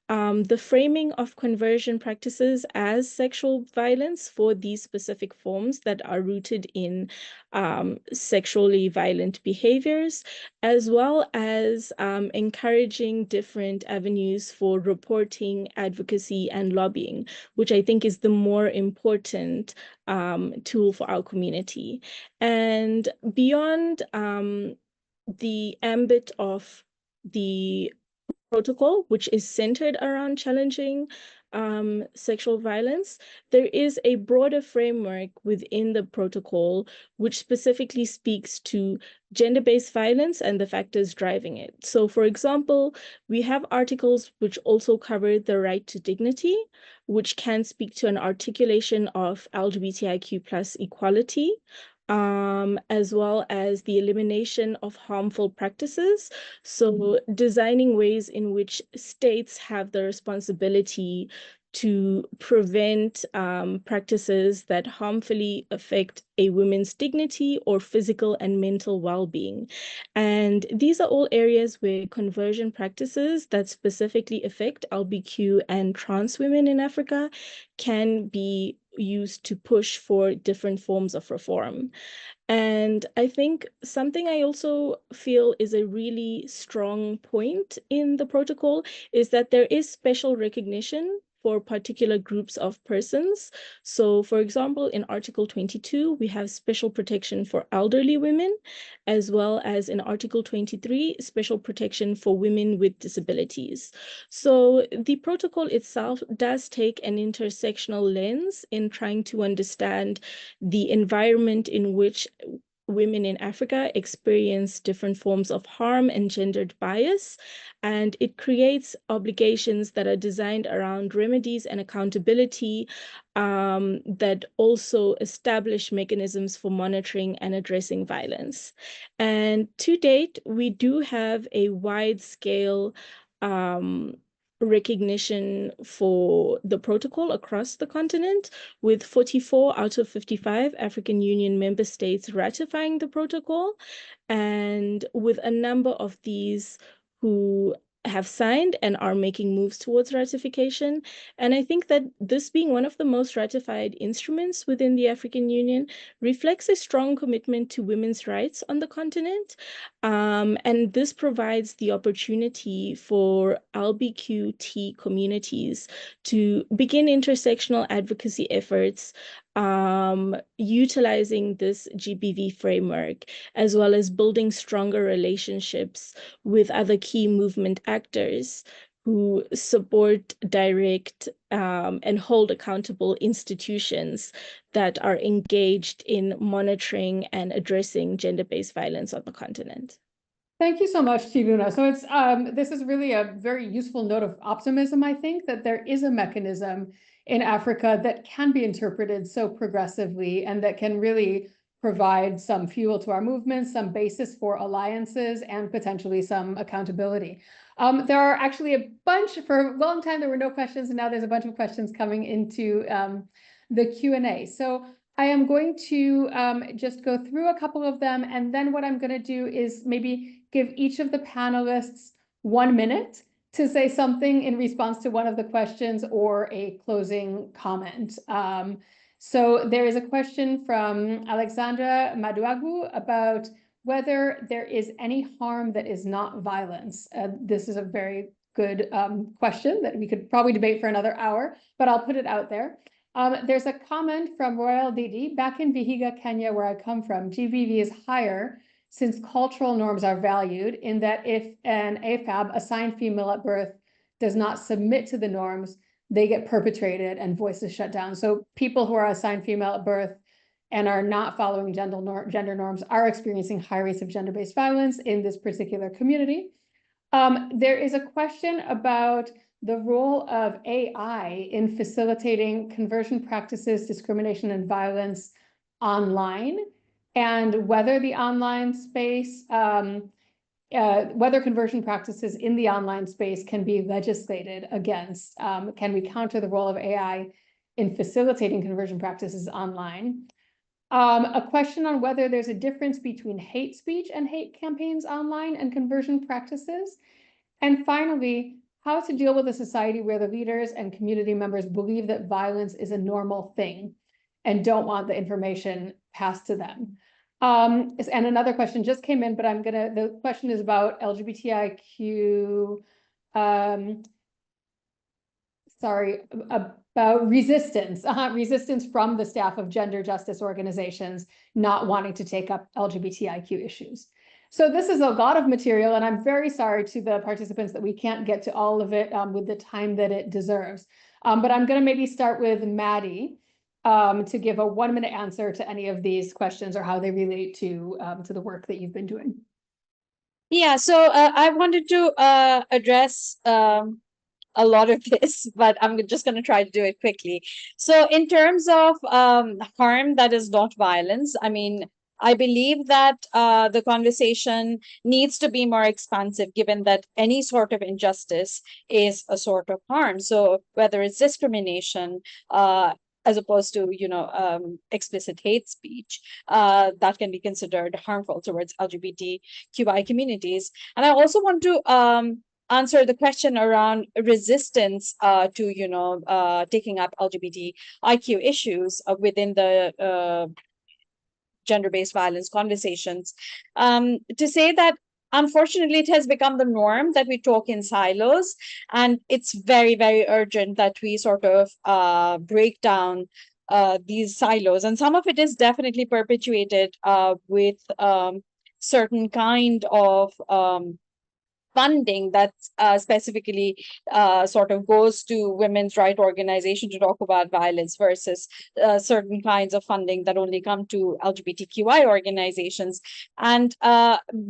the framing of conversion practices as sexual violence for these specific forms that are rooted in sexually violent behaviors, as well as encouraging different avenues for reporting, advocacy, and lobbying, which I think is the more important tool for our community. And beyond the ambit of the protocol, which is centered around challenging sexual violence, there is a broader framework within the protocol which specifically speaks to gender-based violence and the factors driving it. So, for example, we have articles which also cover the right to dignity, which can speak to an articulation of LGBTIQ plus equality, as well as the elimination of harmful practices. So designing ways in which states have the responsibility to prevent practices that harmfully affect a woman's dignity or physical and mental well-being. And these are all areas where conversion practices that specifically affect LGBTQ and trans women in Africa can be used to push for different forms of reform. And I think something I also feel is a really strong point in the protocol is that there is special recognition for particular groups of persons. So, for example, in Article 22, we have special protection for elderly women, as well as in Article 23, special protection for women with disabilities. So the protocol itself does take an intersectional lens in trying to understand the environment in which women in Africa experience different forms of harm and gendered bias, and it creates obligations that are designed around remedies and accountability that also establish mechanisms for monitoring and addressing violence. And to date, we do have a wide-scale recognition for the protocol across the continent, with 44 out of 55 African Union member states ratifying the protocol, and with a number of these who have signed and are making moves towards ratification. And I think that this being one of the most ratified instruments within the African Union reflects a strong commitment to women's rights on the continent. And this provides the opportunity for LGBTQ communities to begin intersectional advocacy efforts utilizing this GBV framework, as well as building stronger relationships with other key movement actors who support, direct, and hold accountable institutions that are engaged in monitoring and addressing gender-based violence on the continent. Thank you so much, Thiruna. So it's this is really a very useful note of optimism, I think, that there is a mechanism in Africa that can be interpreted so progressively and that can really provide some fuel to our movements, some basis for alliances, and potentially some accountability. There are actually a bunch, for a long time there were no questions, and now there's a bunch of questions coming into the Q&A. So I am going to just go through a couple of them, and then what I'm going to do is maybe give each of the panelists 1 minute to say something in response to one of the questions or a closing comment. So there is a question from Alexandra Maduagu about whether there is any harm that is not violence. This is a very good question that we could probably debate for another hour, but I'll put it out there. There's a comment from Royal Didi. Back in Vihiga, Kenya, where I come from, GBV is higher since cultural norms are valued, in that if an AFAB, assigned female at birth, does not submit to the norms, they get perpetrated and voices shut down. So people who are assigned female at birth and are not following gender norms are experiencing high rates of gender-based violence in this particular community. There is a question about the role of AI in facilitating conversion practices, discrimination, and violence online, and whether the online space, whether conversion practices in the online space can be legislated against. Can we counter the role of AI in facilitating conversion practices online? A question on whether there's a difference between hate speech and hate campaigns online and conversion practices. And finally, how to deal with a society where the leaders and community members believe that violence is a normal thing and don't want the information passed to them. And another question just came in, but the question is about LGBTIQ, about resistance, resistance from the staff of gender justice organizations not wanting to take up LGBTIQ issues. So this is a lot of material, and I'm very sorry to the participants that we can't get to all of it with the time that it deserves. But I'm going to maybe start with Maddie to give a 1-minute answer to any of these questions or how they relate to the work that you've been doing. Yeah, so I wanted to address a lot of this, but I'm just going to try to do it quickly. So in terms of harm that is not violence, I mean, I believe that the conversation needs to be more expansive, given that any sort of injustice is a sort of harm. So whether it's discrimination, as opposed to, explicit hate speech, that can be considered harmful towards LGBTQI communities. And I also want to answer the question around resistance to taking up LGBTIQ issues within the gender-based violence conversations, to say that unfortunately it has become the norm that we talk in silos, and it's very, very urgent that we sort of break down these silos. And some of it is definitely perpetuated with certain kind of funding that specifically sort of goes to women's rights organizations to talk about violence versus certain kinds of funding that only come to LGBTQI organizations. And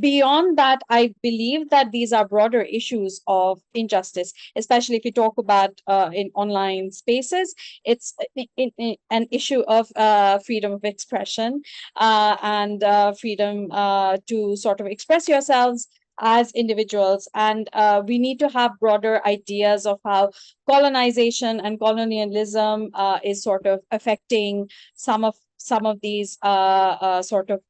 beyond that, I believe that these are broader issues of injustice, especially if you talk about in online spaces. It's an issue of freedom of expression and freedom to sort of express yourselves as individuals, and we need to have broader ideas of how colonization and colonialism is sort of affecting some of these sort of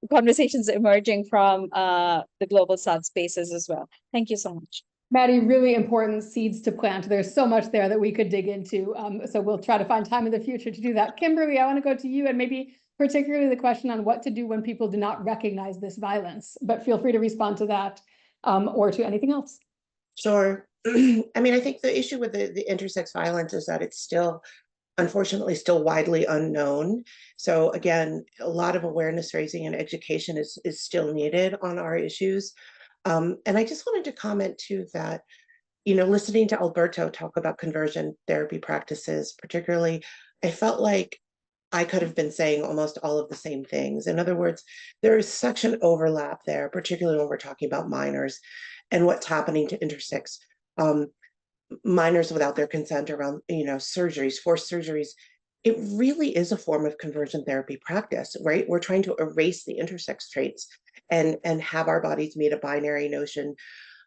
conversations emerging from the global South spaces as well. Thank you so much. Maddie, really important seeds to plant. There's so much there that we could dig into. So we'll try to find time in the future to do that. Kimberly, I want to go to you and maybe particularly the question on what to do when people do not recognize this violence, but feel free to respond to that or to anything else. Sure. I mean, I think the issue with the intersex violence is that it's still, unfortunately, still widely unknown. So again, a lot of awareness raising and education is still needed on our issues. And I just wanted to comment too that, listening to Alberto talk about conversion therapy practices, particularly, I felt like I could have been saying almost all of the same things. In other words, there is such an overlap there, particularly when we're talking about minors and what's happening to intersex minors without their consent around, surgeries, forced surgeries. It really is a form of conversion therapy practice, right? We're trying to erase the intersex traits and have our bodies meet a binary notion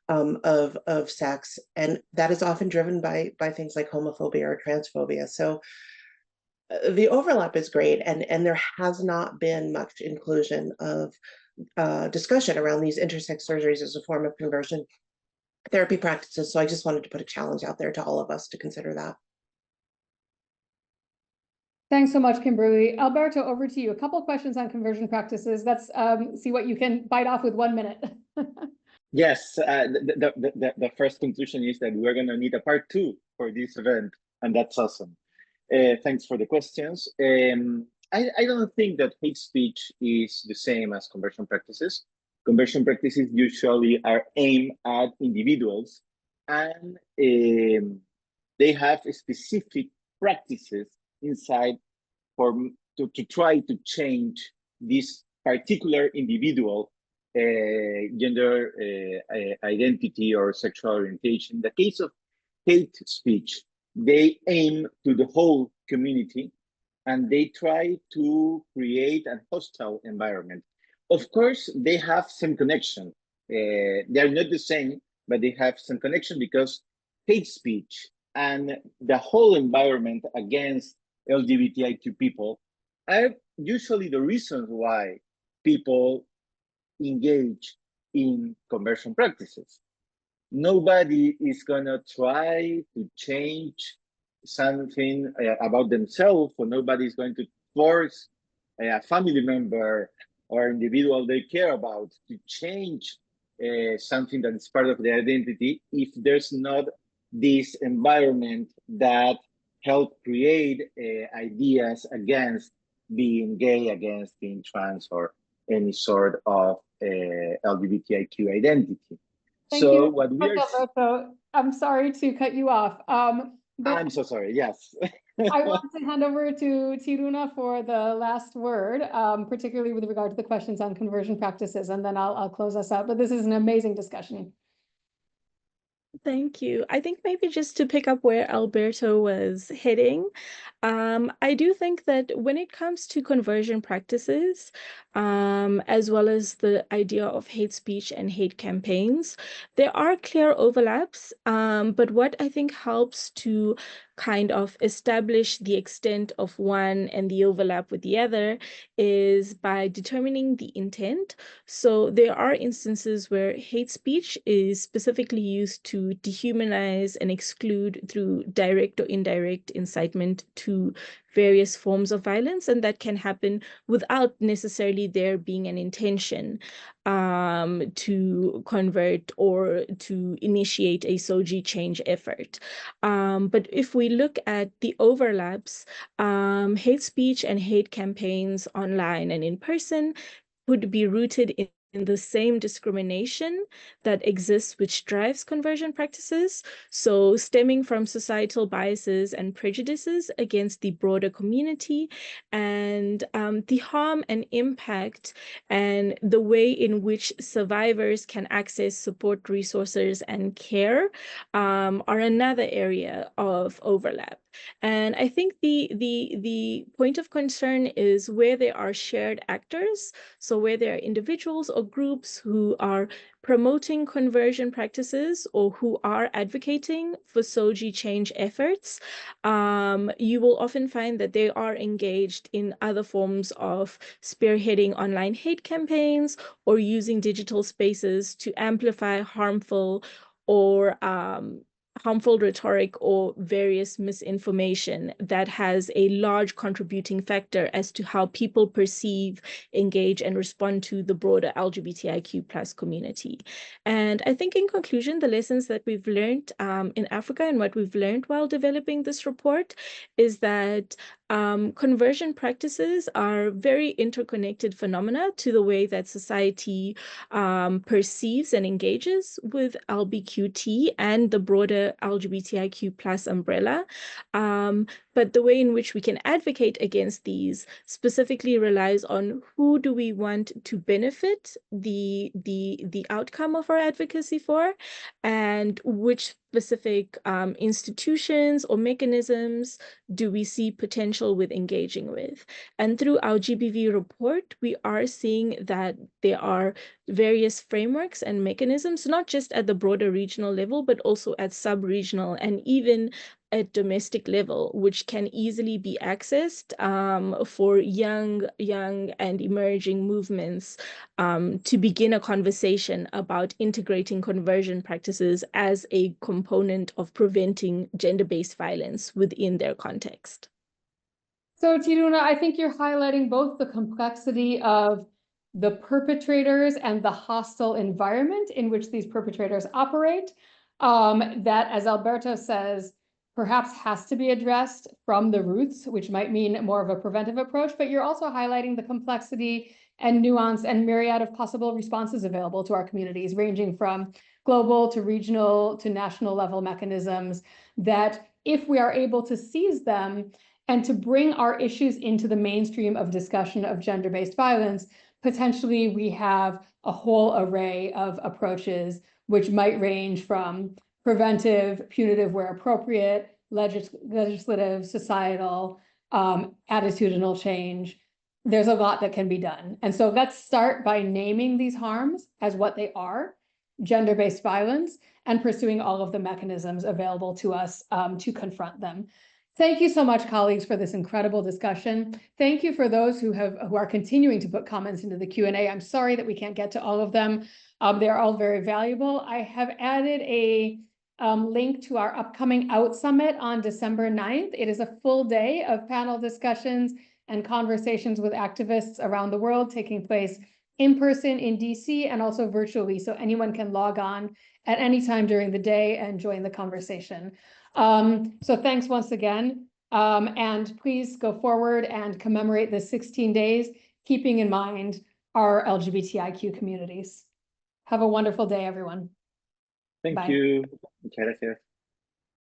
of sex, and that is often driven by things like homophobia or transphobia. So the overlap is great, and there has not been much inclusion of discussion around these intersex surgeries as a form of conversion therapy practices. So I just wanted to put a challenge out there to all of us to consider that. Thanks so much, Kimberly. Alberto, over to you. A couple of questions on conversion practices. Let's see what you can bite off with 1 minute. Yes, the first conclusion is that we're going to need a part 2 for this event, and that's awesome. Thanks for the questions. I don't think that hate speech is the same as conversion practices. Conversion practices usually are aimed at individuals, and they have specific practices inside to try to change this particular individual gender identity or sexual orientation. In the case of hate speech, they aim to the whole community, and they try to create a hostile environment. Of course, they have some connection. They're not the same, but they have some connection because hate speech and the whole environment against LGBTIQ people are usually the reasons why people engage in conversion practices. nobody is gonna try to change something about themselves, or nobody is going to force a family member or individual they care about to change something that is part of their identity if there's not this environment that help create ideas against being gay, against being trans, or any sort of LGBTIQ identity. Thank So you, what we are, Alberto. I'm sorry to cut you off. But I'm so sorry, yes. I want to hand over to Thiruna for the last word, particularly with regard to the questions on conversion practices, and then I'll close us out. But this is an amazing discussion. Thank you. I think maybe just to pick up where Alberto was heading, I do think that when it comes to conversion practices, as well as the idea of hate speech and hate campaigns, there are clear overlaps. But what I think helps to kind of establish the extent of one and the overlap with the other is by determining the intent. So there are instances where hate speech is specifically used to dehumanize and exclude through direct or indirect incitement to various forms of violence, and that can happen without necessarily there being an intention to convert or to initiate a SOGI change effort. But if we look at the overlaps, hate speech and hate campaigns online and in person would be rooted in the same discrimination that exists, which drives conversion practices. So stemming from societal biases and prejudices against the broader community, and the harm and impact and the way in which survivors can access support resources and care are another area of overlap. And I think the point of concern is where there are shared actors, so where there are individuals or groups who are promoting conversion practices or who are advocating for SOGI change efforts, you will often find that they are engaged in other forms of spearheading online hate campaigns or using digital spaces to amplify harmful or harmful rhetoric or various misinformation that has a large contributing factor as to how people perceive, engage, and respond to the broader LGBTIQ plus community. And I think in conclusion, the lessons that we've learned in Africa and what we've learned while developing this report is that conversion practices are very interconnected phenomena to the way that society perceives and engages with LBQT and the broader LGBTIQ plus umbrella. But the way in which we can advocate against these specifically relies on who do we want to benefit the outcome of our advocacy for, and which specific institutions or mechanisms do we see potential with engaging with. And through our GBV report, we are seeing that there are various frameworks and mechanisms, not just at the broader regional level, but also at sub-regional and even at domestic level, which can easily be accessed for young and emerging movements to begin a conversation about integrating conversion practices as a component of preventing gender-based violence within their context. So Thiruna, I think you're highlighting both the complexity of the perpetrators and the hostile environment in which these perpetrators operate, that, as Alberto says, perhaps has to be addressed from the roots, which might mean more of a preventive approach, but you're also highlighting the complexity and nuance and myriad of possible responses available to our communities, ranging from global to regional to national level mechanisms, that if we are able to seize them and to bring our issues into the mainstream of discussion of gender-based violence, potentially we have a whole array of approaches which might range from preventive, punitive where appropriate, legislative, societal, attitudinal change. There's a lot that can be done. And so let's start by naming these harms as what they are, gender-based violence, and pursuing all of the mechanisms available to us to confront them. Thank you so much, colleagues, for this incredible discussion. Thank you for those who are continuing to put comments into the Q&A. I'm sorry that we can't get to all of them. They're all very valuable. I have added a link to our upcoming Out Summit on December 9th. It is a full day of panel discussions and conversations with activists around the world taking place in person in DC and also virtually. So anyone can log on at any time during the day and join the conversation. So thanks once again. And please go forward and commemorate the 16 days, keeping in mind our LGBTIQ communities. Have a wonderful day, everyone. Thank Bye. you. Muchas gracias.